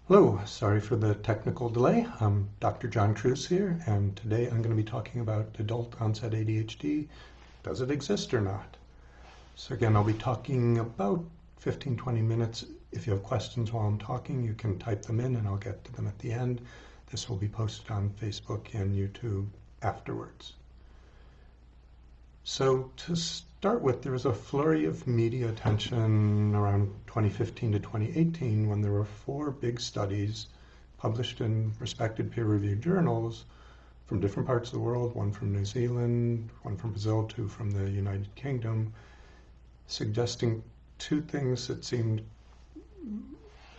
Hello, sorry for the technical delay. I'm Dr. John Cruz here, and today I'm going to be talking about adult onset ADHD. Does it exist or not? So again, I'll be talking about 15-20 minutes. If you have questions while I'm talking, you can type them in and I'll get to them at the end. This will be posted on Facebook and YouTube afterwards. So to start with, there was a flurry of media attention around 2015 to 2018 when there were 4 big studies published in respected peer-reviewed journals from different parts of the world, one from New Zealand, one from Brazil, 2 from the United Kingdom, suggesting 2 things that seemed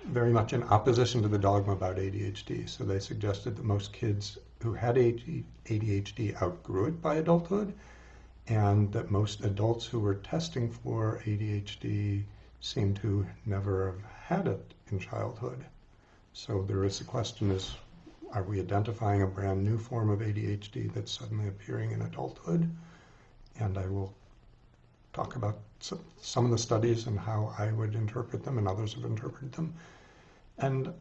very much in opposition to the dogma about ADHD. So they suggested that most kids who had ADHD outgrew it by adulthood, and that most adults who were testing for ADHD seem to never have had it in childhood. So there is the question is, are we identifying a brand new form of ADHD that's suddenly appearing in adulthood? And I will talk about some of the studies and how I would interpret them and others have interpreted them. And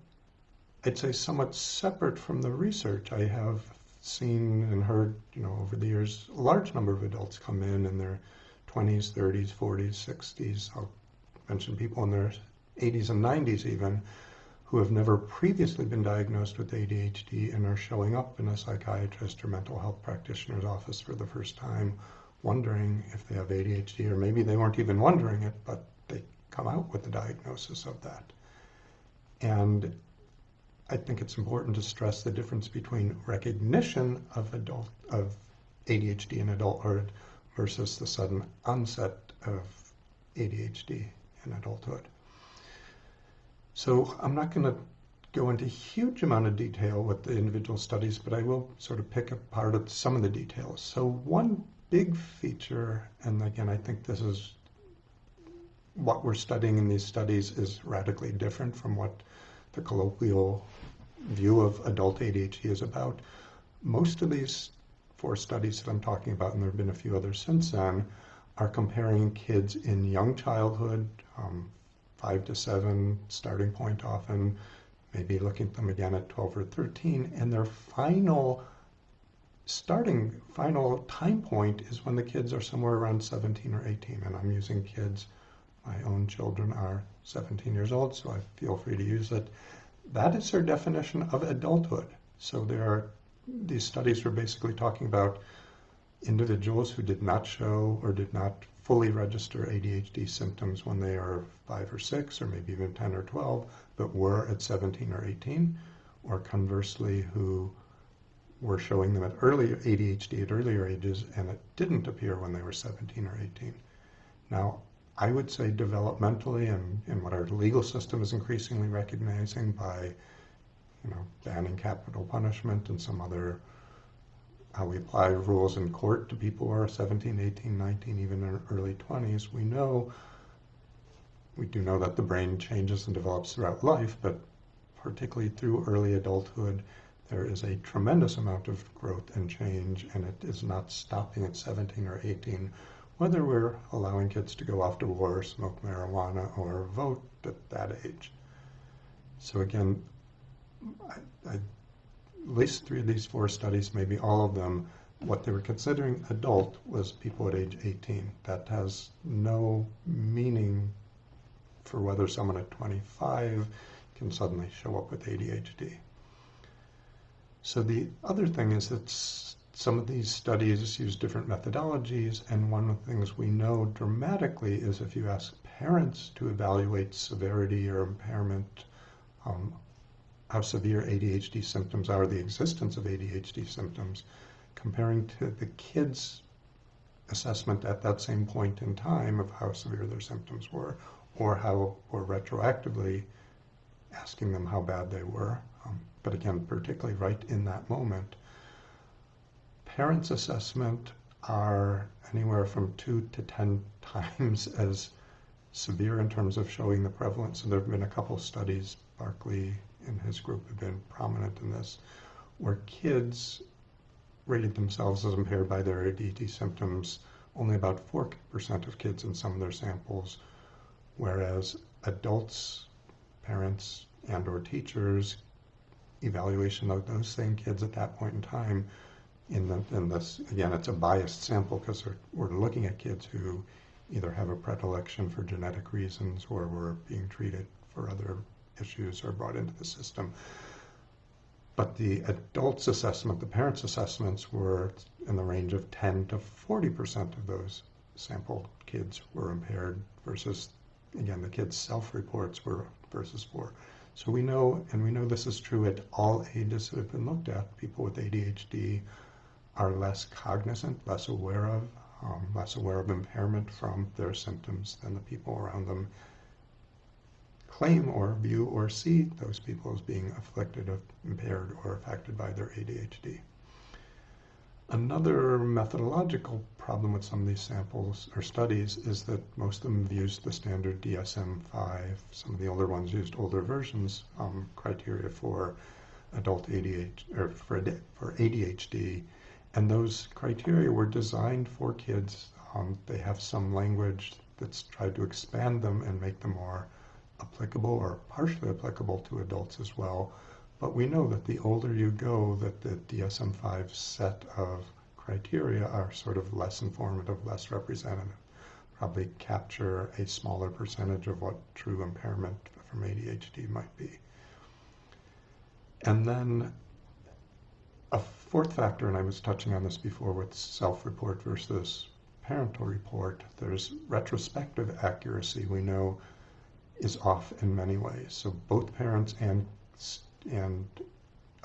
I'd say somewhat separate from the research, I have seen and heard, over the years, a large number of adults come in their 20s, 30s, 40s, 60s. I'll mention people in their 80s and 90s even, who have never previously been diagnosed with ADHD and are showing up in a psychiatrist or mental health practitioner's office for the first time, wondering if they have ADHD, or maybe they weren't even wondering it, but they come out with the diagnosis of that. And I think it's important to stress the difference between recognition of ADHD in adulthood versus the sudden onset of ADHD in adulthood. So I'm not going to go into a huge amount of detail with the individual studies, but I will sort of pick apart some of the details. So one big feature, and again, I think this is what we're studying in these studies is radically different from what the colloquial view of adult ADHD is about. Most of these 4 studies that I'm talking about, and there have been a few others since then, are comparing kids in young childhood, 5 to 7 starting point often, maybe looking at them again at 12 or 13, and their final time point is when the kids are somewhere around 17 or 18, and I'm using kids. My own children are 17 years old, so I feel free to use it. That is their definition of adulthood. So these studies were basically talking about individuals who did not show or did not fully register ADHD symptoms when they are 5 or 6, or maybe even 10 or 12, but were at 17 or 18, or conversely, who were showing them ADHD at earlier ages, and it didn't appear when they were 17 or 18. Now, I would say developmentally, and what our legal system is increasingly recognizing by, banning capital punishment and some other, how we apply rules in court to people who are 17, 18, 19, even in their early 20s, we do know that the brain changes and develops throughout life, but particularly through early adulthood, there is a tremendous amount of growth and change, and it is not stopping at 17 or 18, whether we're allowing kids to go off to war, smoke marijuana, or vote at that age. So again, at least 3 of these 4 studies, maybe all of them, what they were considering adult was people at age 18. That has no meaning for whether someone at 25 can suddenly show up with ADHD. So the other thing is that some of these studies use different methodologies, and one of the things we know dramatically is if you ask parents to evaluate severity or impairment, how severe ADHD symptoms are, the existence of ADHD symptoms, comparing to the kids' assessment at that same point in time of how severe their symptoms were, or retroactively asking them how bad they were, but again, particularly right in that moment. Parents' assessment are anywhere from 2 to 10 times as severe in terms of showing the prevalence. So there have been a couple studies, Barkley and his group have been prominent in this, where kids rated themselves as impaired by their ADHD symptoms, only about 4% of kids in some of their samples, whereas adults, parents, and or teachers' evaluation of those same kids at that point in time. In this, again, it's a biased sample because we're looking at kids who either have a predilection for genetic reasons or were being treated for other issues or brought into the system. But the adults' assessment, the parents' assessments, were in the range of 10 to 40% of those sampled kids were impaired versus, again, the kids' self-reports were versus 4. So we know, and we know this is true at all ages that have been looked at, people with ADHD are less cognizant, less aware of impairment from their symptoms than the people around them claim or view or see those people as being afflicted, impaired, or affected by their ADHD. Another methodological problem with some of these samples or studies is that most of them used the standard DSM-5. Some of the older ones used older versions criteria for adult ADHD or for ADHD, and those criteria were designed for kids. They have some language that's tried to expand them and make them more applicable or partially applicable to adults as well. But we know that the older you go, that the DSM-5 set of criteria are sort of less informative, less representative, probably capture a smaller percentage of what true impairment from ADHD might be. And then a fourth factor, and I was touching on this before with self-report versus parental report, there's retrospective accuracy we know is off in many ways. So both parents and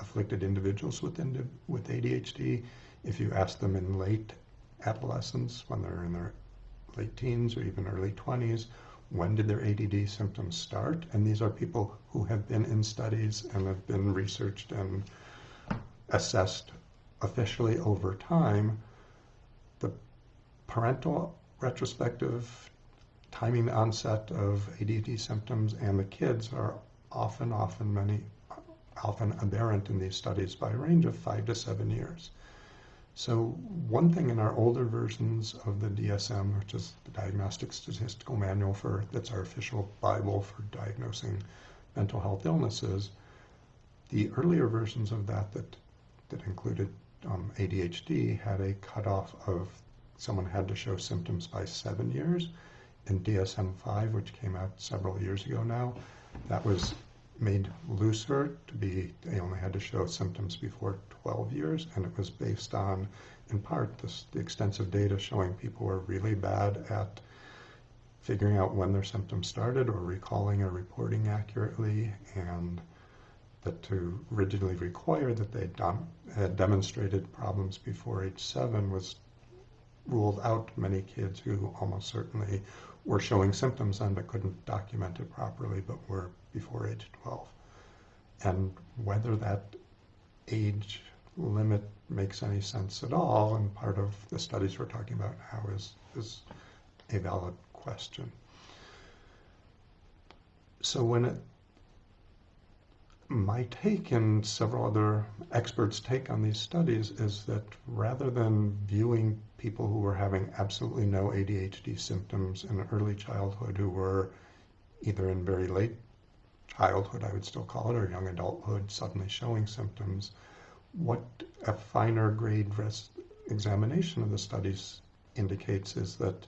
afflicted individuals with ADHD, if you ask them in late adolescence, when they're in their late teens or even early 20s, when did their ADD symptoms start? And these are people who have been in studies and have been researched and assessed officially over time. The parental retrospective timing the onset of ADHD symptoms and the kids are often aberrant in these studies by a range of 5 to 7 years. So one thing in our older versions of the DSM, which is the Diagnostic Statistical Manual that's our official Bible for diagnosing mental health illnesses, the earlier versions of that included ADHD had a cutoff of someone had to show symptoms by 7 years. In DSM-5, which came out several years ago now, that was made looser to be, they only had to show symptoms before 12 years, and it was based on, in part, the extensive data showing people were really bad at figuring out when their symptoms started or recalling or reporting accurately, and that to rigidly require that they had demonstrated problems before age 7 was ruled out many kids who almost certainly were showing symptoms then but couldn't document it properly but were before age 12. And whether that age limit makes any sense at all, and part of the studies we're talking about now is a valid question. So my take and several other experts' take on these studies is that rather than viewing people who were having absolutely no ADHD symptoms in early childhood who were either in very late childhood, I would still call it, or young adulthood suddenly showing symptoms, what a finer grade examination of the studies indicates is that,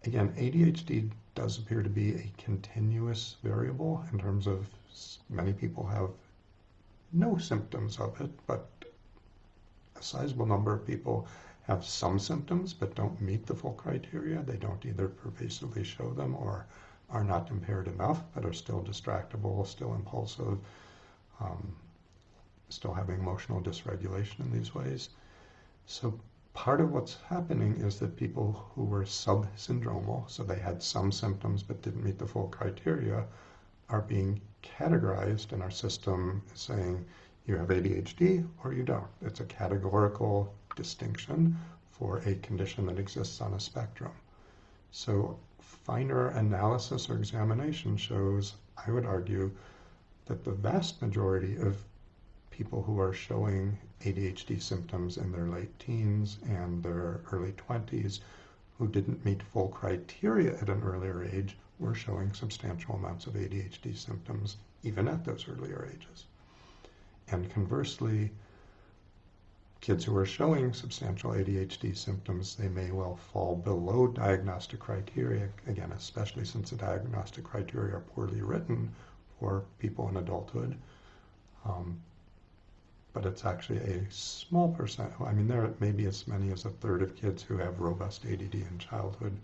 again, ADHD does appear to be a continuous variable in terms of many people have no symptoms of it, but a sizable number of people have some symptoms but don't meet the full criteria. They don't either pervasively show them or are not impaired enough, but are still distractible, still impulsive, still having emotional dysregulation in these ways. So part of what's happening is that people who were sub-syndromal, so they had some symptoms but didn't meet the full criteria, are being categorized in our system saying you have ADHD or you don't. It's a categorical distinction for a condition that exists on a spectrum. So finer analysis or examination shows, I would argue, that the vast majority of people who are showing ADHD symptoms in their late teens and their early 20s who didn't meet full criteria at an earlier age were showing substantial amounts of ADHD symptoms even at those earlier ages. And conversely, kids who are showing substantial ADHD symptoms, they may well fall below diagnostic criteria, again, especially since the diagnostic criteria are poorly written for people in adulthood. But it's actually a small percent. I mean, there may be as many as a third of kids who have robust ADD in childhood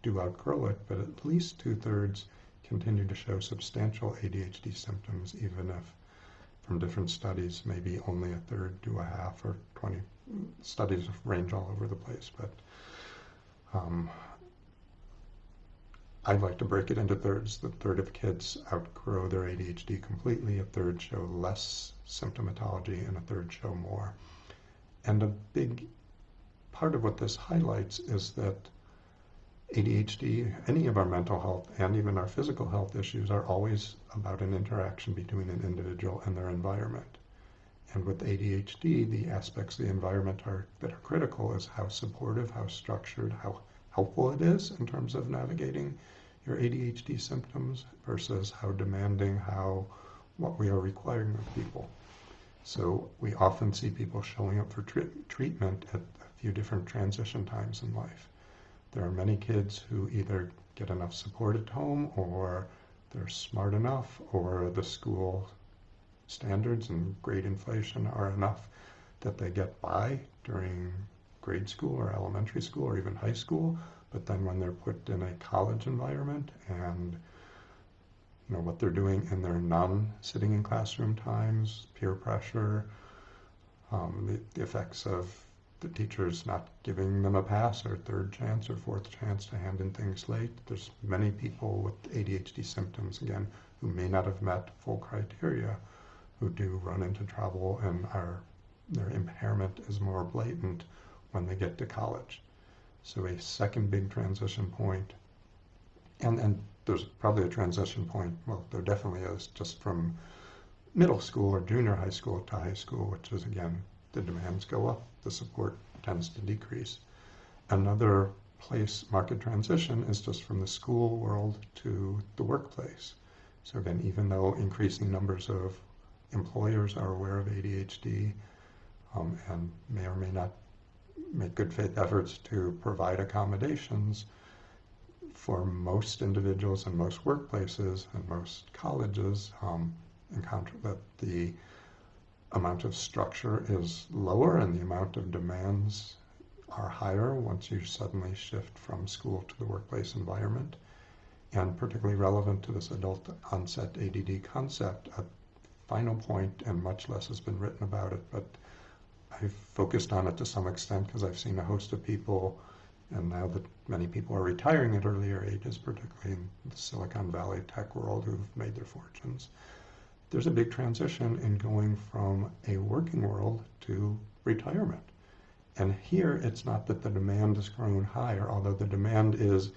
do outgrow it, but at least 2/3 continue to show substantial ADHD symptoms, even if from different studies, maybe only a third to a half, or 20 studies range all over the place. But I'd like to break it into thirds. The third of kids outgrow their ADHD completely, a third show less symptomatology, and a third show more. And a big part of what this highlights is that ADHD, any of our mental health and even our physical health issues are always about an interaction between an individual and their environment. And with ADHD, the aspects of the environment that are critical is how supportive, how structured, how helpful it is in terms of navigating your ADHD symptoms versus how demanding, what we are requiring of people. So we often see people showing up for treatment at a few different transition times in life. There are many kids who either get enough support at home, or they're smart enough, or the school standards and grade inflation are enough that they get by during grade school or elementary school or even high school. But then when they're put in a college environment and what they're doing in their non-sitting in classroom times, peer pressure, the effects of the teachers not giving them a pass or third chance or fourth chance to hand in things late. There's many people with ADHD symptoms, again, who may not have met full criteria, who do run into trouble, and their impairment is more blatant when they get to college. So a second big transition point, and there's probably a transition point, well, there definitely is, just from middle school or junior high school to high school, which is, again, the demands go up, the support tends to decrease. Another market transition is just from the school world to the workplace. So again, even though increasing numbers of employers are aware of ADHD and may or may not make good faith efforts to provide accommodations, for most individuals and most workplaces and most colleges, encounter that the amount of structure is lower and the amount of demands are higher once you suddenly shift from school to the workplace environment. And particularly relevant to this adult onset ADD concept, a final point, and much less has been written about it, but I've focused on it to some extent because I've seen a host of people, and now that many people are retiring at earlier ages, particularly in the Silicon Valley tech world, who've made their fortunes, there's a big transition in going from a working world to retirement. And here, it's not that the demand has grown higher, although the demand is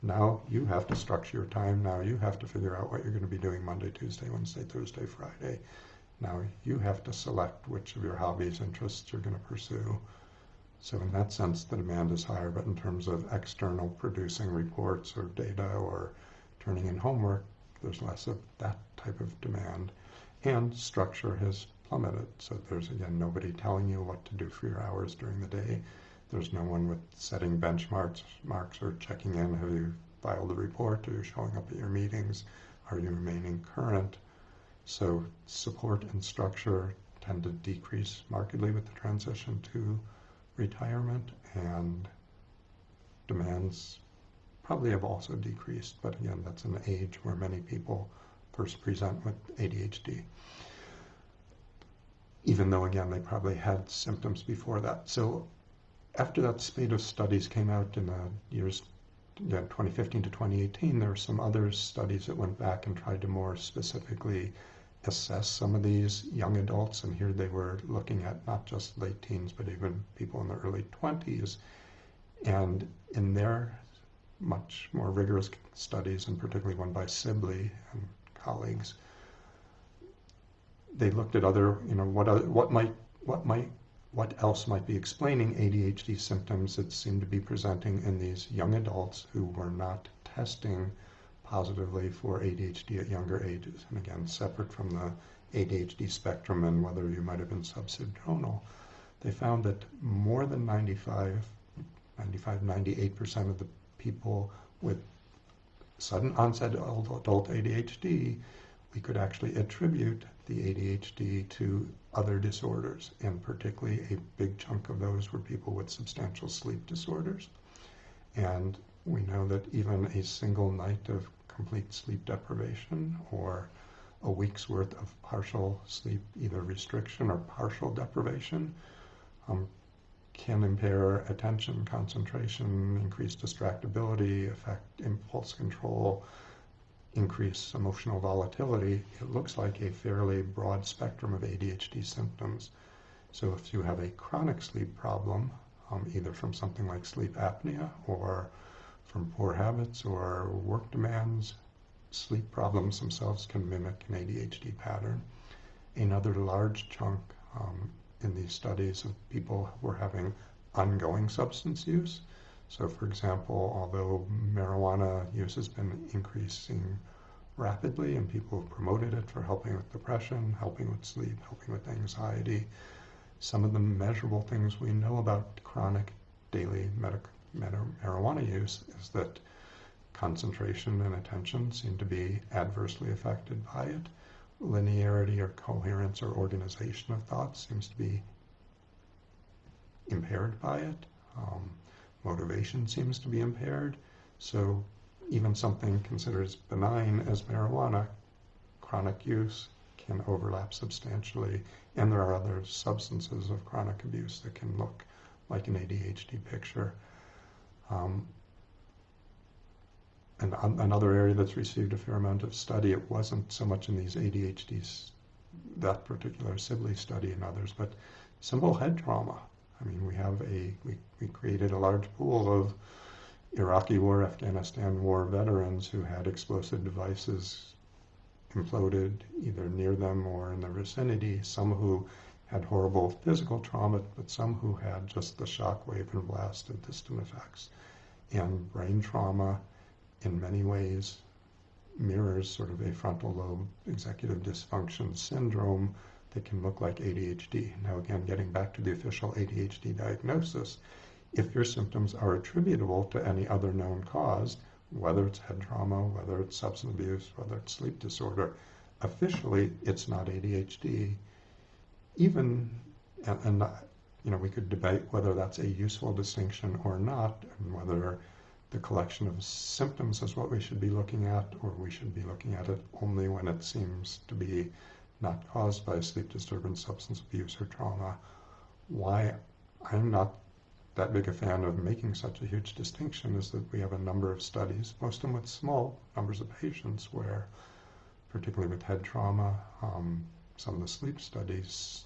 now you have to structure your time, now you have to figure out what you're going to be doing Monday, Tuesday, Wednesday, Thursday, Friday. Now you have to select which of your hobbies, interests you're going to pursue. So in that sense, the demand is higher, but in terms of external producing reports or data or turning in homework, there's less of that type of demand. And structure has plummeted. So there's, again, nobody telling you what to do for your hours during the day. There's no one with setting benchmarks or checking in. Have you filed the report? Are you showing up at your meetings? Are you remaining current? So support and structure tend to decrease markedly with the transition to retirement, and demands probably have also decreased. But again, that's an age where many people first present with ADHD, even though, again, they probably had symptoms before that. So after that spate of studies came out in the years 2015 to 2018, there were some other studies that went back and tried to more specifically assess some of these young adults, and here they were looking at not just late teens, but even people in their early 20s. And in their much more rigorous studies, and particularly one by Sibley and colleagues, they looked at other, what else might be explaining ADHD symptoms that seem to be presenting in these young adults who were not testing positively for ADHD at younger ages. And again, separate from the ADHD spectrum and whether you might have been subsyndromal, they found that more than 98% of the people with sudden onset adult ADHD, we could actually attribute the ADHD to other disorders, and particularly a big chunk of those were people with substantial sleep disorders. And we know that even a single night of complete sleep deprivation or a week's worth of partial sleep, either restriction or partial deprivation, can impair attention, concentration, increase distractibility, affect impulse control, increase emotional volatility. It looks like a fairly broad spectrum of ADHD symptoms. So if you have a chronic sleep problem, either from something like sleep apnea or from poor habits or work demands, sleep problems themselves can mimic an ADHD pattern. Another large chunk in these studies of people who are having ongoing substance use. So for example, although marijuana use has been increasing rapidly and people have promoted it for helping with depression, helping with sleep, helping with anxiety, some of the measurable things we know about chronic daily marijuana use is that concentration and attention seem to be adversely affected by it. Linearity or coherence or organization of thoughts seems to be impaired by it. Motivation seems to be impaired. So even something considered as benign as marijuana, chronic use can overlap substantially. And there are other substances of chronic abuse that can look like an ADHD picture. And another area that's received a fair amount of study, it wasn't so much in these ADHDs, that particular Sibley study and others, but simple head trauma. I mean, we created a large pool of Iraqi war, Afghanistan war veterans who had explosive devices imploded either near them or in their vicinity, some who had horrible physical trauma, but some who had just the shock wave and blast and distant effects. And brain trauma in many ways mirrors sort of a frontal lobe executive dysfunction syndrome that can look like ADHD. Now again, getting back to the official ADHD diagnosis, if your symptoms are attributable to any other known cause, whether it's head trauma, whether it's substance abuse, whether it's sleep disorder, officially it's not ADHD. Even, and we could debate whether that's a useful distinction or not, and whether the collection of symptoms is what we should be looking at, or we should be looking at it only when it seems to be not caused by sleep disturbance, substance abuse, or trauma. Why I'm not that big a fan of making such a huge distinction is that we have a number of studies, most of them with small numbers of patients, where, particularly with head trauma, some of the sleep studies,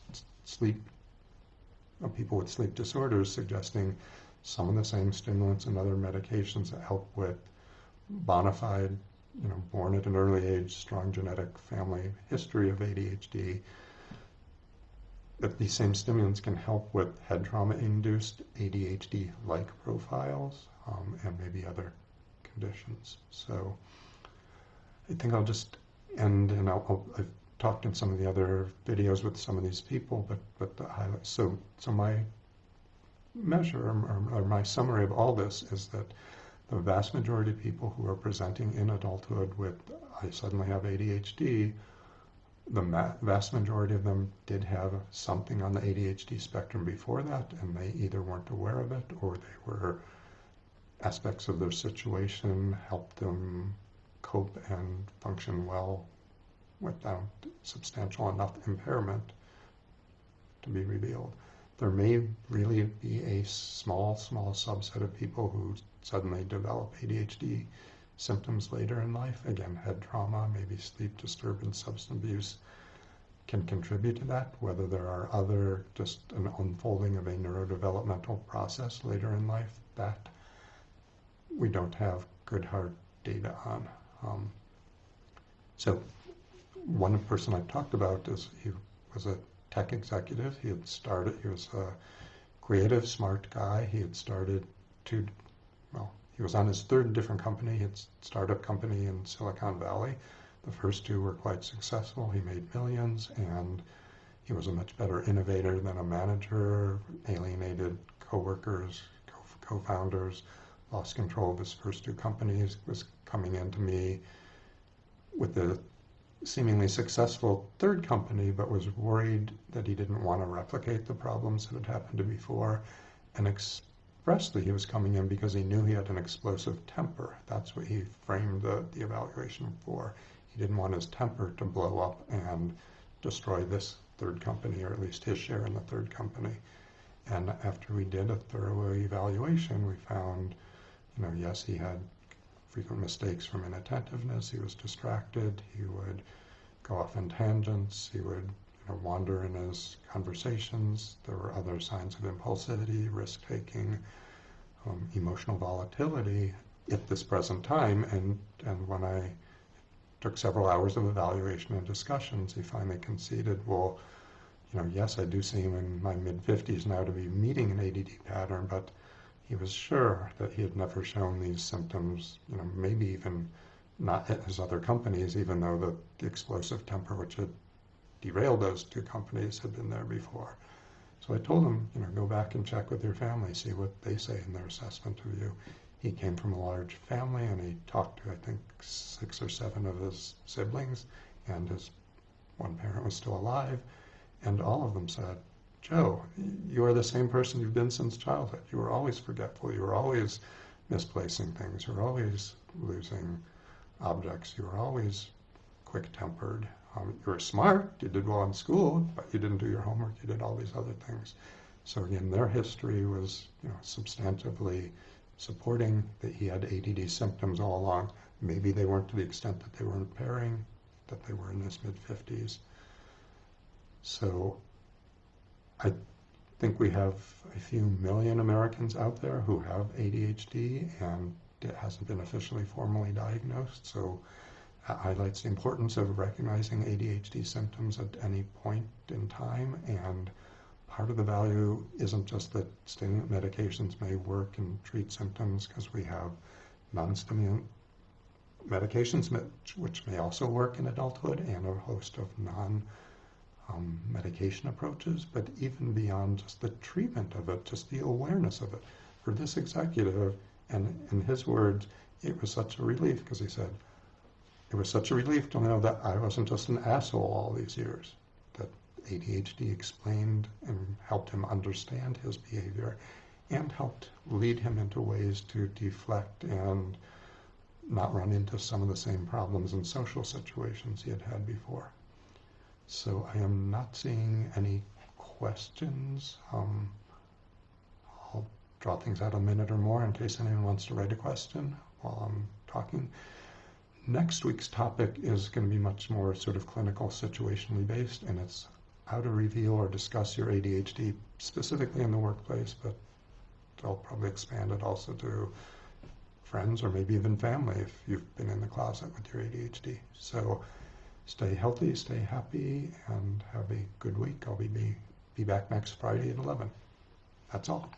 people with sleep disorders suggesting some of the same stimulants and other medications that help with bona fide, born at an early age, strong genetic family history of ADHD, that these same stimulants can help with head trauma-induced ADHD-like profiles and maybe other conditions. So I think I'll just end, and I've talked in some of the other videos with some of these people, but the highlights. So my measure or my summary of all this is that the vast majority of people who are presenting in adulthood with, I suddenly have ADHD, the vast majority of them did have something on the ADHD spectrum before that, and they either weren't aware of it or they were aspects of their situation helped them cope and function well without substantial enough impairment to be revealed. There may really be a small subset of people who suddenly develop ADHD symptoms later in life. Again, head trauma, maybe sleep disturbance, substance abuse can contribute to that, whether there are other, just an unfolding of a neurodevelopmental process later in life that we don't have good hard data on. So one person I've talked about is he was a tech executive. He was a creative, smart guy. He had started he was on his third different company, his startup company in Silicon Valley. The first two were quite successful. He made millions, and he was a much better innovator than a manager, alienated coworkers, co-founders, lost control of his first two companies, was coming into me with the seemingly successful third company, but was worried that he didn't want to replicate the problems that had happened to before. And expressly, he was coming in because he knew he had an explosive temper. That's what he framed the evaluation for. He didn't want his temper to blow up and destroy this third company, or at least his share in the third company. And after we did a thorough evaluation, we found, yes, he had frequent mistakes from inattentiveness. He was distracted. He would go off in tangents. He would wander in his conversations. There were other signs of impulsivity, risk-taking, emotional volatility at this present time. And when I took several hours of evaluation and discussions, he finally conceded, well, yes, I do seem in my mid-50s now to be meeting an ADD pattern, but he was sure that he had never shown these symptoms, maybe even not at his other companies, even though the explosive temper which had derailed those two companies had been there before. So I told him, go back and check with your family, see what they say in their assessment of you. He came from a large family, and he talked to, I think, 6 or 7 of his siblings, and his one parent was still alive, and all of them said, Joe, you are the same person you've been since childhood. You were always forgetful. You were always misplacing things. You were always losing objects. You were always quick-tempered. You were smart. You did well in school, but you didn't do your homework. You did all these other things. So again, their history was, substantively supporting that he had ADD symptoms all along. Maybe they weren't to the extent that they were impairing, that they were in his mid-50s. So I think we have a few million Americans out there who have ADHD, and it hasn't been officially formally diagnosed. So that highlights the importance of recognizing ADHD symptoms at any point in time. And part of the value isn't just that stimulant medications may work and treat symptoms, because we have non-stimulant medications which may also work in adulthood, and a host of medication approaches, but even beyond just the treatment of it, just the awareness of it. For this executive, and in his words, it was such a relief, because he said, it was such a relief to know that I wasn't just an asshole all these years, that ADHD explained and helped him understand his behavior and helped lead him into ways to deflect and not run into some of the same problems in social situations he had had before. So I am not seeing any questions. I'll draw things out a minute or more in case anyone wants to write a question while I'm talking. Next week's topic is going to be much more sort of clinical, situationally based, and it's how to reveal or discuss your ADHD, specifically in the workplace, but I'll probably expand it also to friends or maybe even family if you've been in the closet with your ADHD. So stay healthy, stay happy, and have a good week. I'll be back next Friday at 11. That's all.